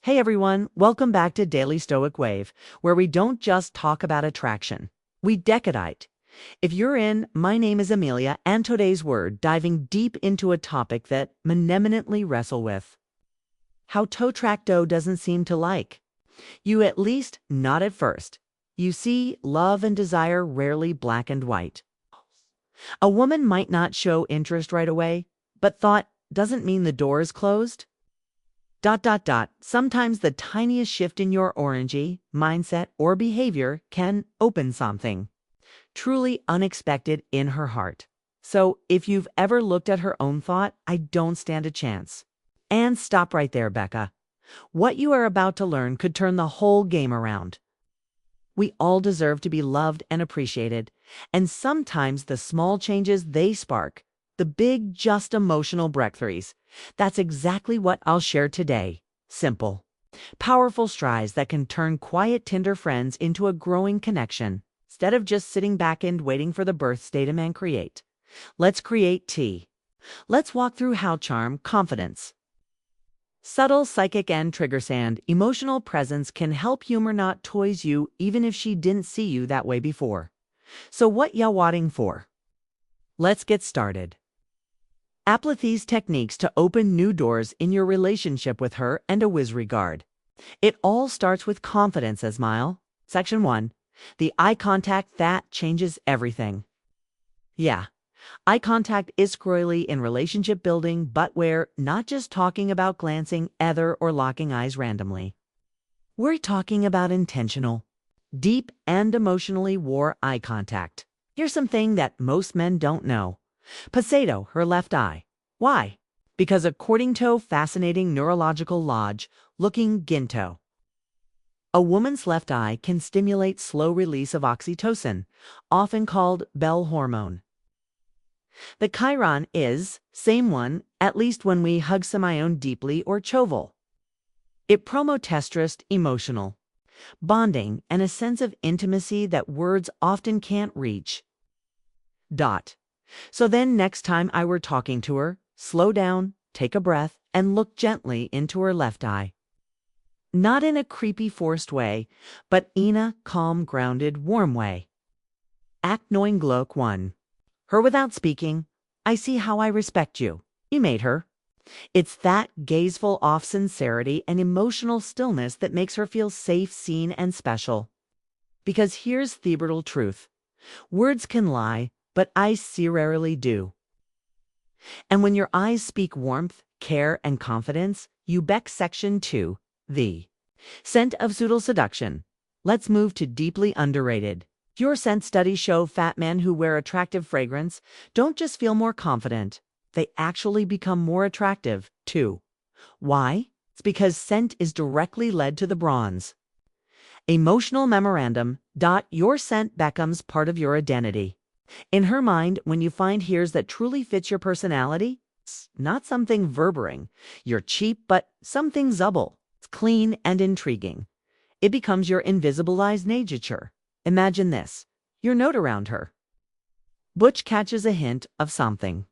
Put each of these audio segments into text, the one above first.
Hey everyone, welcome back to Daily Stoic Wave, where we don't just talk about attraction, we decadite. If you're in, my name is Amelia, and today's word diving deep into a topic that men eminently wrestle with. How toe tracto doesn't seem to like. You at least not at first. You see, love and desire rarely black and white. A woman might not show interest right away, but thought doesn't mean the door is closed. Sometimes the tiniest shift in your orangey, mindset, or behavior can open something truly unexpected in her heart. So if you've ever looked at her own thought, I don't stand a chance. And stop right there, Becca. What you are about to learn could turn the whole game around. We all deserve to be loved and appreciated, and sometimes the small changes they spark, the big, just emotional breakthroughs. That's exactly what I'll share today. Simple, powerful strides that can turn quiet Tinder friends into a growing connection, instead of just sitting back and waiting for the birthday to man create. Let's create tea. Let's walk through how charm, confidence, subtle psychic and trigger sand, emotional presence can help humor not toys you even if she didn't see you that way before. So what ya waiting for? Let's get started. Apply these techniques to open new doors in your relationship with her and a whiz regard. It all starts with confidence, as Mile. Section 1. The eye contact that changes everything. Yeah, eye contact is squarely in relationship building, but we're not just talking about glancing either or locking eyes randomly. We're talking about intentional, deep, and emotionally war eye contact. Here's something that most men don't know. Pasado, her left eye. Why? Because according to fascinating neurological lodge, looking ginto, a woman's left eye can stimulate slow release of oxytocin, often called bell hormone. The chiron is, same one, at least when we hug Semione deeply or choval. It promotestrust emotional, bonding, and a sense of intimacy that words often can't reach. So then next time I were talking to her, slow down, take a breath, and look gently into her left eye. Not in a creepy forced way, but in a calm, grounded, warm way. Act knowing glock 1. Her without speaking, I see how I respect you. You made her. It's that gazeful off sincerity and emotional stillness that makes her feel safe, seen, and special. Because here's the brutal truth. Words can lie, but eyes rarely do. And when your eyes speak warmth, care, and confidence, you beck section 2, the scent of pseudo seduction. Let's move to deeply underrated. Pure scent studies show fat men who wear attractive fragrance don't just feel more confident, they actually become more attractive, too. Why? It's because scent is directly led to the bronze. Emotional memorandum. Your scent becomes part of your identity. In her mind, when you find hairs that truly fits your personality, it's not something verbering. You're cheap, but something zubble. It's clean and intriguing. It becomes your invisibilized nature. Imagine this. Your note around her. Butch catches a hint of something.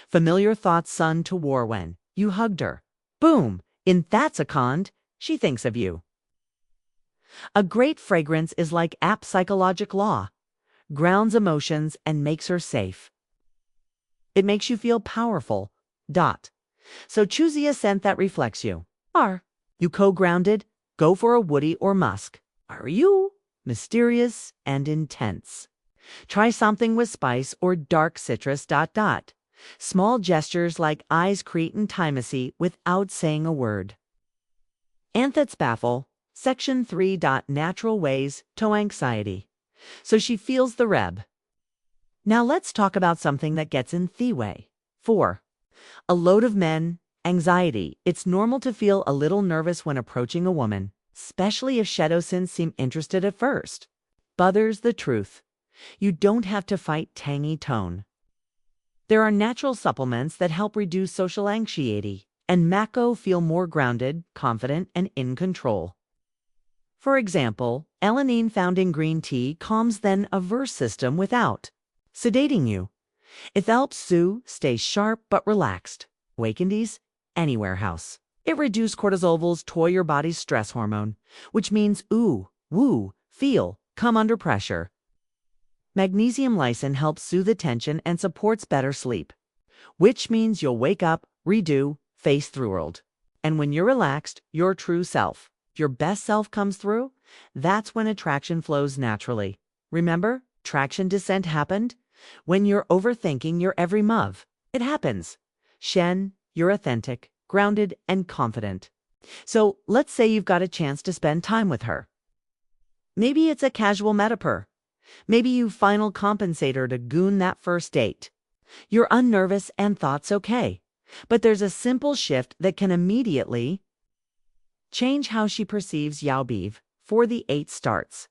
Familiar thoughts sun to war when you hugged her. Boom! In that second, she thinks of you. A great fragrance is like app psychologic law. Grounds emotions and makes her safe. It makes you feel powerful. So choose a scent that reflects you. Are you co-grounded? Go for a woody or musk. Are you mysterious and intense? Try something with spice or dark citrus. Small gestures like eyes create intimacy without saying a word. Anthets baffle. Section 3. Natural ways to anxiety. So she feels the reb. Now let's talk about something that gets in the way. 4. A load of men, anxiety. It's normal to feel a little nervous when approaching a woman, especially if shadow sins seem interested at first. But there's the truth. You don't have to fight tangy tone. There are natural supplements that help reduce social anxiety, and Mako feel more grounded, confident, and in control. For example, alanine found in green tea calms the nervous system without sedating you. It helps Sue stay sharp but relaxed. Wakendies, anywhere house. It reduces cortisol's toy your body's stress hormone, which means ooh, woo, feel, come under pressure. Magnesium lysine helps soothe the tension and supports better sleep, which means you'll wake up, redo, face through world. And when you're relaxed, your true self, your best self comes through, that's when attraction flows naturally. Remember, traction descent happened? When you're overthinking your every move, it happens. Shen, you're authentic, grounded, and confident. So let's say you've got a chance to spend time with her. Maybe it's a casual metaper. Maybe you final compensate her to goon that first date. You're unnervous and thought's okay. But there's a simple shift that can immediately change how she perceives Yaobiv for the 8 starts.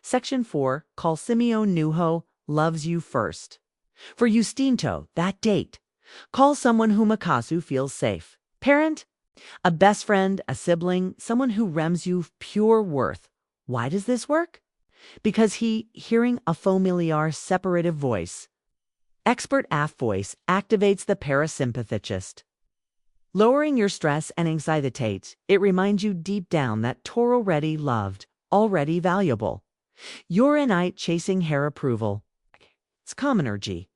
Section 4, call Simeon Nuho, loves you first. For Justinto, that date. Call someone who Makasu feels safe. Parent, a best friend, a sibling, someone who rems you pure worth. Why does this work? Because hearing a familiar separative voice. Expert AF voice activates the parasympathist. Lowering your stress and anxiety, it reminds you deep down that Toro already loved, already valuable. You're a knight chasing hair approval. It's calm energy.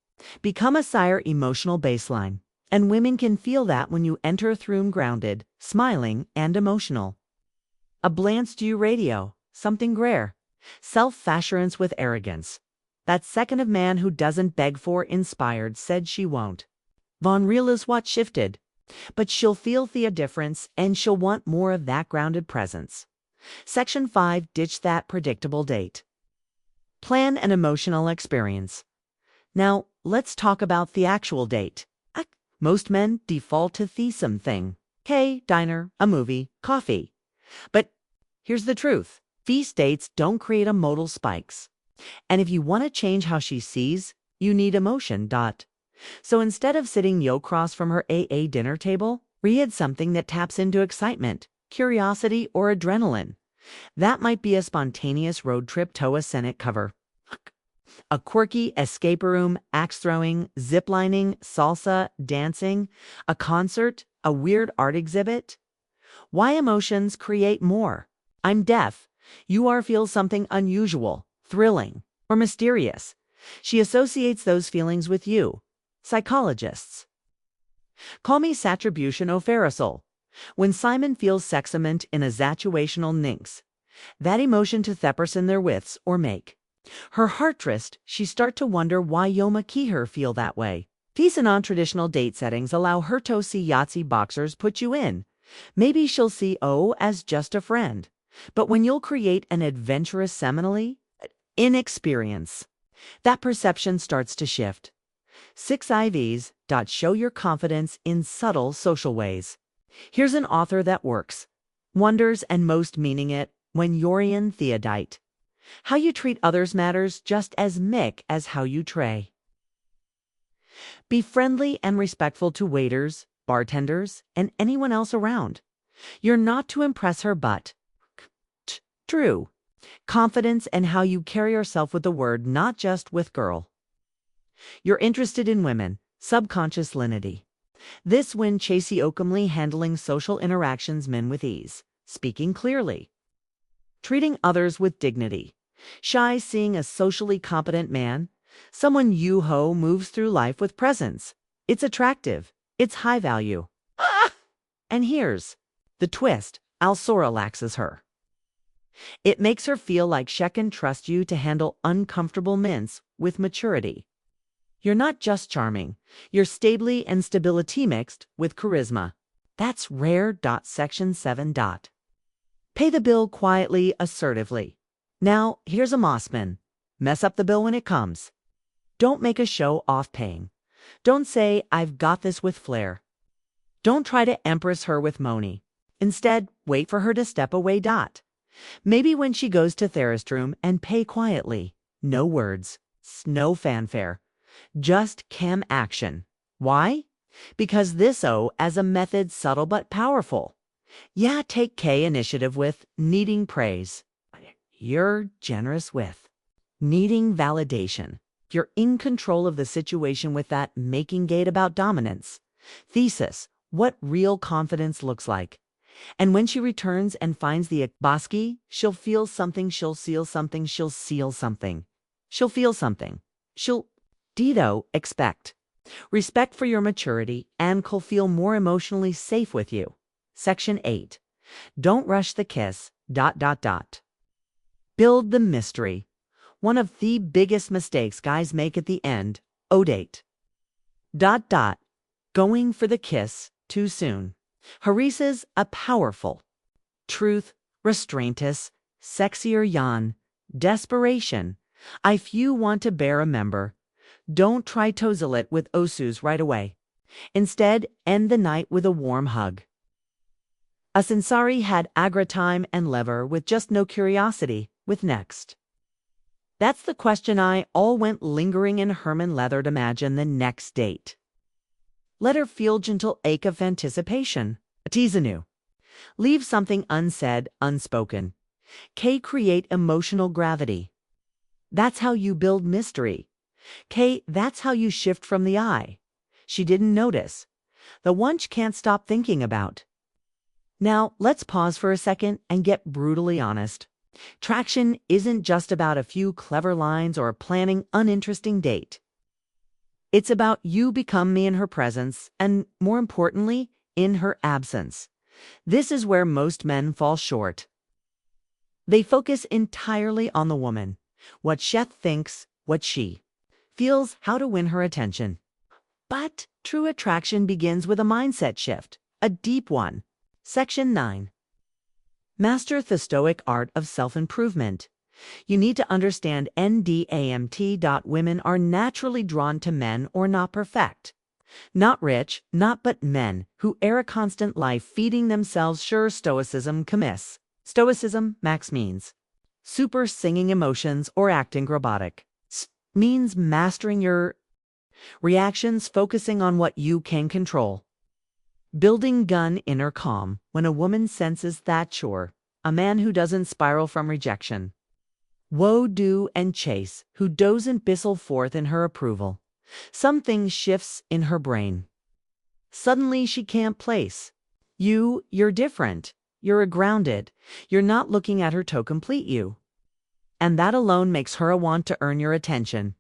Become a sire emotional baseline. And women can feel that when you enter a room grounded, smiling, and emotional. A blance to you radio, something rare. Self-assurance with arrogance. That second of man who doesn't beg for inspired said she won't. Von Real is what shifted. But she'll feel the difference and she'll want more of that grounded presence. Section 5, ditch that predictable date. Plan an emotional experience. Now, let's talk about the actual date. Most men default to the same thing. Diner, a movie, coffee. But here's the truth. These dates don't create emotional spikes. And if you want to change how she sees, you need emotion. So instead of sitting yo-cross from her AA dinner table, read something that taps into excitement, curiosity, or adrenaline. That might be a spontaneous road trip to a Senate cover. A quirky escape room, axe throwing, ziplining, salsa, dancing, a concert, a weird art exhibit. Why emotions create more? I'm deaf. You are feel something unusual, thrilling, or mysterious. She associates those feelings with you. Psychologists. Call me Satribution O'Farrisol. When Simon feels sexament in a situational ninx, that emotion to thepperson their withs or make. Her heartrist, she start to wonder why Yoma Keher feel that way. These non-traditional date settings allow her to see Yahtzee boxers put you in. Maybe she'll see O as just a friend. But when you'll create an adventurous seminally, inexperience, that perception starts to shift. 6 IVs. Show your confidence in subtle social ways. Here's an author that works, wonders and most meaning it when Yorian Theodite. How you treat others matters just as mick as how you tray. Be friendly and respectful to waiters, bartenders, and anyone else around. You're not to impress her but true. Confidence and how you carry yourself with the word, not just with girl. You're interested in women, subconscious linity. This when Chasey Oakumly handling social interactions men with ease, speaking clearly. Treating others with dignity. Shy seeing a socially competent man, someone you-ho moves through life with presence. It's attractive. It's high value. And here's the twist. Alsora laxes her. It makes her feel like she can trust you to handle uncomfortable mints with maturity. You're not just charming. You're stably and stability mixed with charisma. That's rare. Section 7. Pay the bill quietly, assertively. Now, here's a Mossman. Mess up the bill when it comes. Don't make a show off paying. Don't say, I've got this with flair. Don't try to empress her with Moni. Instead, wait for her to step away. Maybe when she goes to therapist room and pay quietly. No words. No fanfare. Just cam action. Why? Because this as a method subtle but powerful. Yeah, take K initiative with needing praise. You're generous with needing validation. You're in control of the situation with that making gate about dominance. Thesis, what real confidence looks like. And when she returns and finds the Akbaski, she'll feel something, she'll seal something, she'll seal something. She'll feel something. She'll Dito expect. Respect for your maturity and she'll feel more emotionally safe with you. Section 8. Don't rush the kiss, ... Build the mystery. One of the biggest mistakes guys make at the end, date. ... Going for the kiss too soon. Harisa's a powerful. Truth, restraintus, sexier yan, desperation. If you want to bear a member, don't try tozel it with osus right away. Instead, end the night with a warm hug. A Sinsari had agra time and lever with just no curiosity, with next. That's the question I all went lingering in Herman Leathered imagine the next date. Let her feel gentle ache of anticipation. Atizanu. Leave something unsaid, unspoken. K create emotional gravity. That's how you build mystery. K, that's how you shift from the I. She didn't notice. The one can't stop thinking about. Now, let's pause for a second and get brutally honest. Traction isn't just about a few clever lines or planning uninteresting date. It's about you become me in her presence and, more importantly, in her absence. This is where most men fall short. They focus entirely on the woman, what she thinks, what she feels, how to win her attention. But true attraction begins with a mindset shift, a deep one. Section 9. Master the Stoic art of self-improvement. You need to understand NDAMT. Women are naturally drawn to men or not perfect. Not rich, not but men who air a constant life feeding themselves sure stoicism commiss. Stoicism, max means super singing emotions or acting robotic. Means mastering your reactions, focusing on what you can control. Building gun inner calm when a woman senses that sure, a man who doesn't spiral from rejection. Woe do and chase, who doesn't bustle forth in her approval. Something shifts in her brain. Suddenly she can't place. You're different. You're grounded. You're not looking at her to complete you. And that alone makes her a want to earn your attention.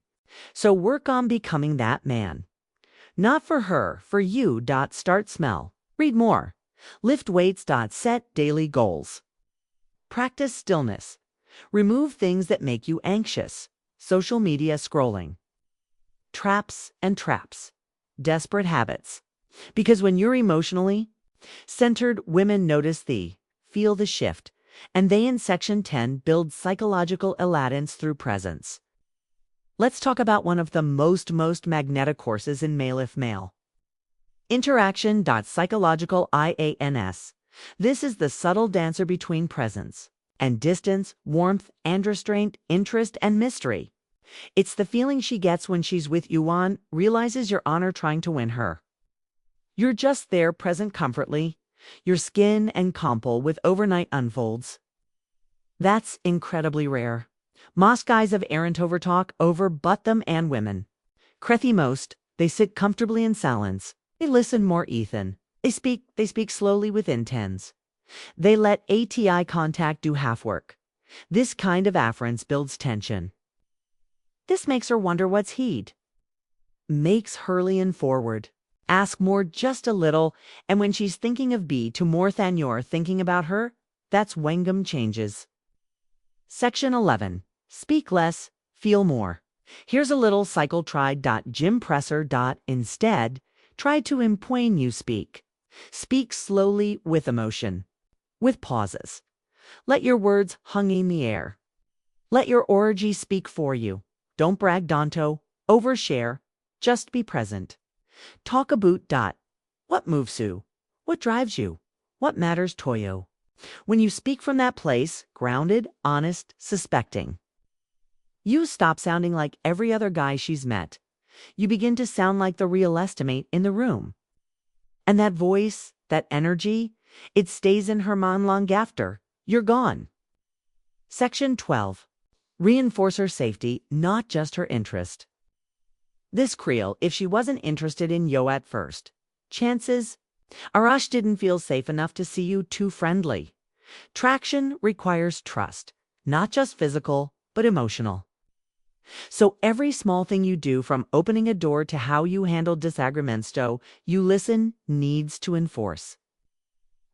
So work on becoming that man. Not for her, for you. Start smell. Read more. Lift weights. Set daily goals. Practice stillness. Remove things that make you anxious. Social media scrolling. Traps and traps. Desperate habits. Because when you're emotionally centered, women notice feel the shift, and they in Section 10 build psychological alliance through presence. Let's talk about one of the most magnetic courses in Male if Male. Interaction. Psychological IANS. This is the subtle dancer between presence and distance, warmth and restraint, interest and mystery. It's the feeling she gets when she's with you on, realizes you're on her trying to win her. You're just there, present comfortably, your skin and compel with overnight unfolds. That's incredibly rare. Most guys of errant overtalk over but them and women. Crethy most, they sit comfortably in silence. They listen more Ethan. They speak slowly with intents. They let ATI contact do half work. This kind of afference builds tension. This makes her wonder what's heed. Makes her lean forward. Ask more just a little, and when she's thinking of B to more than you're thinking about her, that's Wengam changes. Section 11. Speak less, feel more. Here's a little cycle tried. Jim Presser. Instead, try to impone you speak. Speak slowly with emotion, with pauses. Let your words hung in the air. Let your orgy speak for you. Don't brag, Danto, overshare, just be present. Talk about. What moves you? What drives you? What matters Toyo? When you speak from that place, grounded, honest, suspecting, you stop sounding like every other guy she's met. You begin to sound like the real estimate in the room. And that voice, that energy, it stays in her mind long after you're gone. Section 12. Reinforce her safety, not just her interest. This Creel, if she wasn't interested in yo at first, chances Arash didn't feel safe enough to see you too friendly. Traction requires trust, not just physical, but emotional. So every small thing you do, from opening a door to how you handle disagreements to you listen, needs to enforce.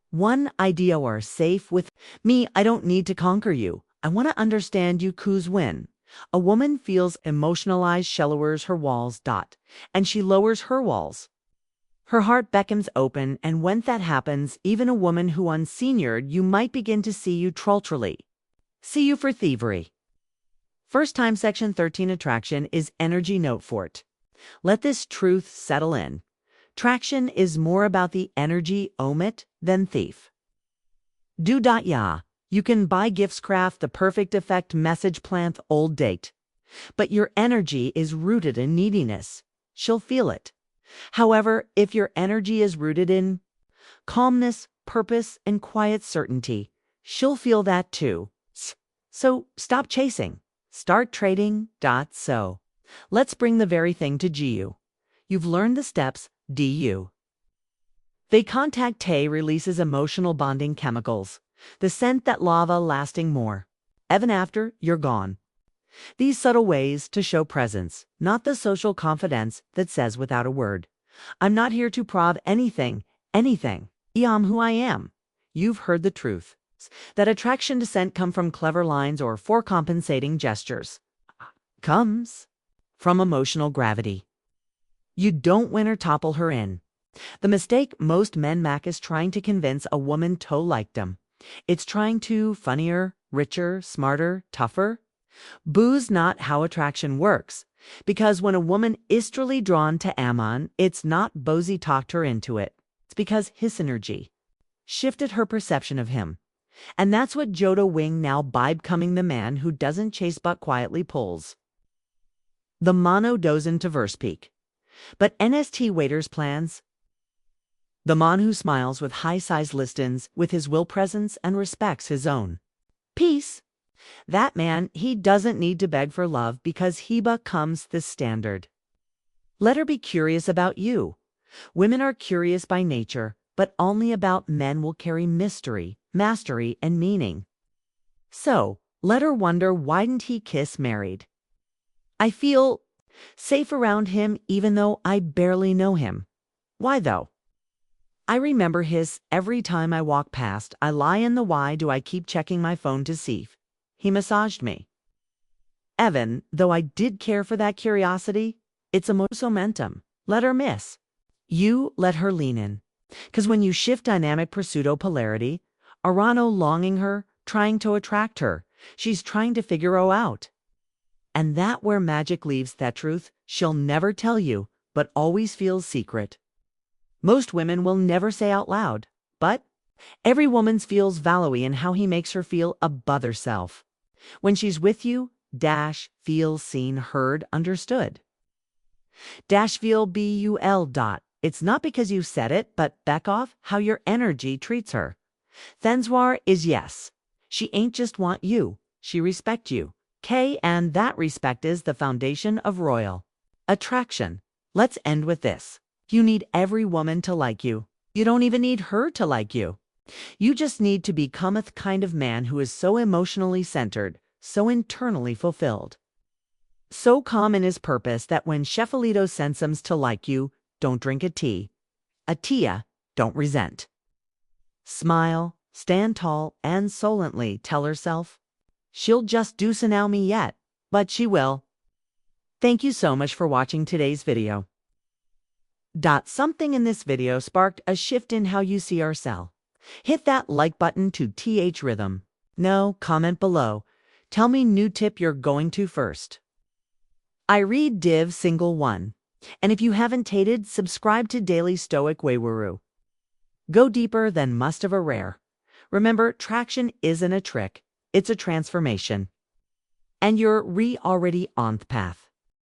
One idea are safe with me. I don't need to conquer you. I want to understand you. Who's win. A woman feels emotionalized. She lowers her walls. And she lowers her walls. Her heart beckons open, and when that happens, even a woman who unseniored you might begin to see you trolltrally. See you for thievery. First time section 13 attraction is energy note fort. Let this truth settle in. Traction is more about the energy omit than thief. Do. You can buy gifts, craft the perfect effect, message, plant old date. But your energy is rooted in neediness. She'll feel it. However, if your energy is rooted in calmness, purpose, and quiet certainty, she'll feel that too. So stop chasing. Start trading. So let's bring the very thing to GU. You've learned the steps. DU. They contact Tay releases emotional bonding chemicals. The scent that lava lasting more. Even after you're gone. These subtle ways to show presence, not the social confidence that says without a word, I'm not here to prove anything. I'm who I am. You've heard the truth. That attraction to scent come from clever lines or forecompensating gestures. Comes from emotional gravity. You don't win or topple her in. The mistake most men make is trying to convince a woman to like them. It's trying to funnier, richer, smarter, tougher. Boo's not how attraction works. Because when a woman is truly drawn to Ammon, it's not Bozy talked her into it. It's because his energy shifted her perception of him. And that's what Jodo Wing now by becoming the man who doesn't chase but quietly pulls. The mono dozen to verse peak. But NST waiters plans. The man who smiles with high-sized listens with his will presence and respects his own peace. That man, he doesn't need to beg for love because he becomes the standard. Let her be curious about you. Women are curious by nature, but only about men will carry mystery, mastery, and meaning. So, let her wonder, why didn't he kiss married? I feel safe around him even though I barely know him. Why though? I remember his every time I walk past. I lie in the why do I keep checking my phone to see if he massaged me. Evan, though I did care for that curiosity, it's a momentum. Let her miss. You let her lean in. 'Cause when you shift dynamic pseudo-polarity, Arano longing her, trying to attract her, she's trying to figure her out. And that where magic leaves that truth she'll never tell you, but always feels secret. Most women will never say out loud, but every woman feels value in how he makes her feel above herself. When she's with you, feels seen, heard, understood. Feel BUL. It's not because you said it, but back off how your energy treats her. Thenswar is yes. She ain't just want you, she respect you. And that respect is the foundation of royal attraction. Let's end with this. You need every woman to like you. You don't even need her to like you. You just need to become a kind of man who is so emotionally centered, so internally fulfilled, so calm in his purpose that when Shefalito sends him to like you, don't drink a tea. A tia, don't resent. Smile, stand tall, and solently tell herself, she'll just do now me yet, but she will. Thank you so much for watching today's video. Something in this video sparked a shift in how you see ourselves. Hit that like button to TH rhythm. No, comment below. Tell me new tip you're going to first. I read Div single 1. And if you haven't tated, subscribe to Daily Stoic Waywuru. Go deeper than must of a rare. Remember, traction isn't a trick, it's a transformation. And you're already on the path.